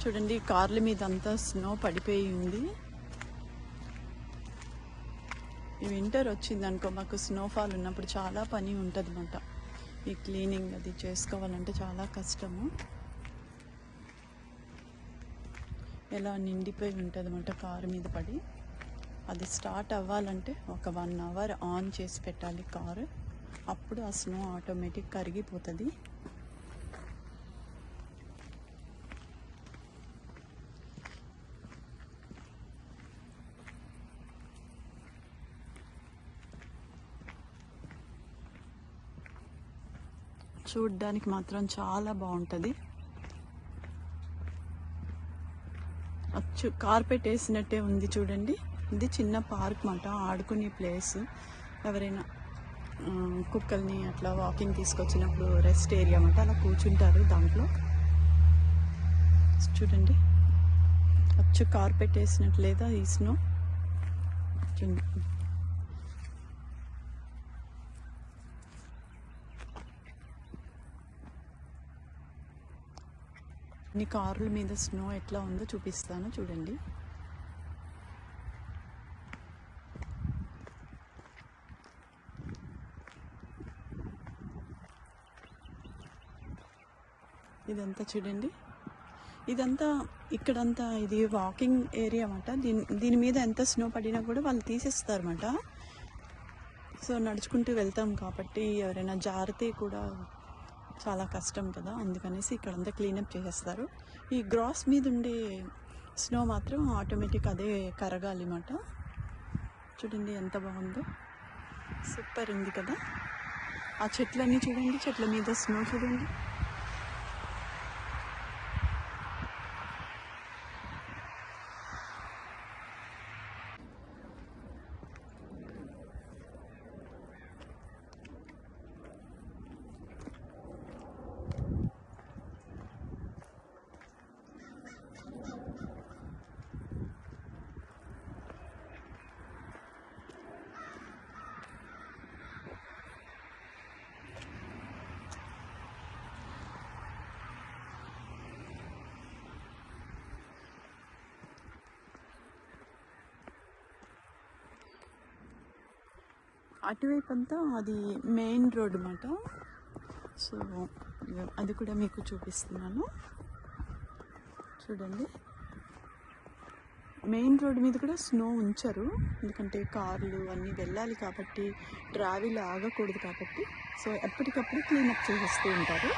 చూడండి కార్ల మీద అంతా స్నో పడిపోయి ఉంది. ఈ వింటర్ వచ్చిందనుకో మాకు స్నోఫాల్ ఉన్నప్పుడు చాలా పని ఉంటుంది అన్నమాట. ఈ క్లీనింగ్ అది చేసుకోవాలంటే చాలా కష్టము. ఎలా నిండిపోయి ఉంటుంది అన్నమాట కారు మీద పడి. అది స్టార్ట్ అవ్వాలంటే ఒక 1 అవర్ ఆన్ చేసి పెట్టాలి కారు. అప్పుడు ఆ స్నో ఆటోమేటిక్ కరిగిపోతుంది. చూడ్డానికి మాత్రం చాలా బాగుంటుంది. కార్పెట్ వేసినట్టే ఉంది చూడండి. ఇది చిన్న పార్క్ మాట, ఆడుకునే ప్లేస్. ఎవరైనా కుక్కల్ని అట్లా వాకింగ్ తీసుకొచ్చినప్పుడు రెస్ట్ ఏరియా మాట, అలా కూర్చుంటారు దాంట్లో. చూడండి కార్పెట్ వేసినట్టు లేదా ఈ స్నో. ఈ కార్ల మీద స్నో ఎట్లా ఉందో చూపిస్తాను చూడండి. ఇదంతా చూడండి, ఇదంతా ఇక్కడంతా ఇది వాకింగ్ ఏరియా అన్నమాట. దీని మీద ఎంత స్నో పడినా కూడా వాళ్ళు తీసేస్తారన్నమాట. సో నడుచుకుంటూ వెళ్తాం కాబట్టి ఎవరైనా జారితే కూడా చాలా కష్టం కదా, అందుకనేసి ఇక్కడంతా క్లీనప్ చేసేస్తారు. ఈ గ్రాస్ మీద ఉండే స్నో మాత్రం ఆటోమేటిక్ అదే కరగాలి అన్నమాట. చూడండి ఎంత బాగుందో, సూపర్ ఉంది కదా. ఆ చెట్లన్నీ చూడండి, చెట్ల మీద స్నో చూడండి. అటువైపు అంతా అది మెయిన్ రోడ్ అన్నమాట. సో అది కూడా మీకు చూపిస్తున్నాను చూడండి. మెయిన్ రోడ్ మీద కూడా స్నో ఉంచరు, ఎందుకంటే కార్లు అన్నీ వెళ్ళాలి కాబట్టి, ట్రావెల్ ఆగకూడదు కాబట్టి. సో ఎప్పటికప్పుడు క్లీనప్ చేసేస్తూ ఉంటారు.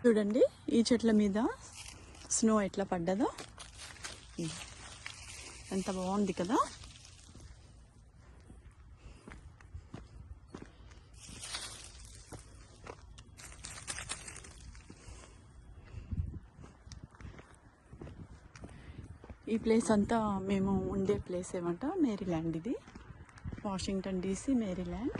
చూడండి ఈ చెట్ల మీద స్నో ఎట్లా పడ్డదో, ఎంత బాగుంది కదా. ఈ ప్లేస్ అంతా మేము ఉండే ప్లేస్ ఏమంట మేరీల్యాండ్. ఇది వాషింగ్టన్ DC మేరీల్యాండ్.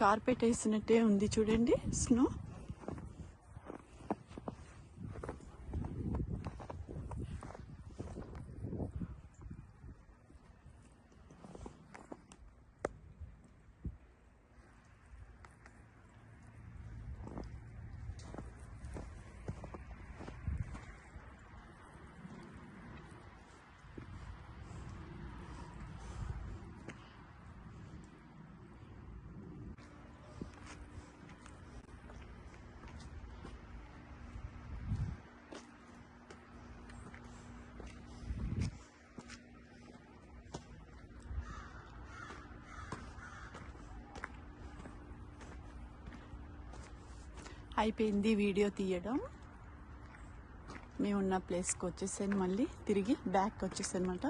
కార్పెట్ వేసినట్టే ఉంది చూడండి స్నో. అయిపోయింది వీడియో తీయడం. మేము ఉన్న ప్లేస్కి వచ్చేసాను, మళ్ళీ తిరిగి బ్యాక్ వచ్చేసాను అనమాట.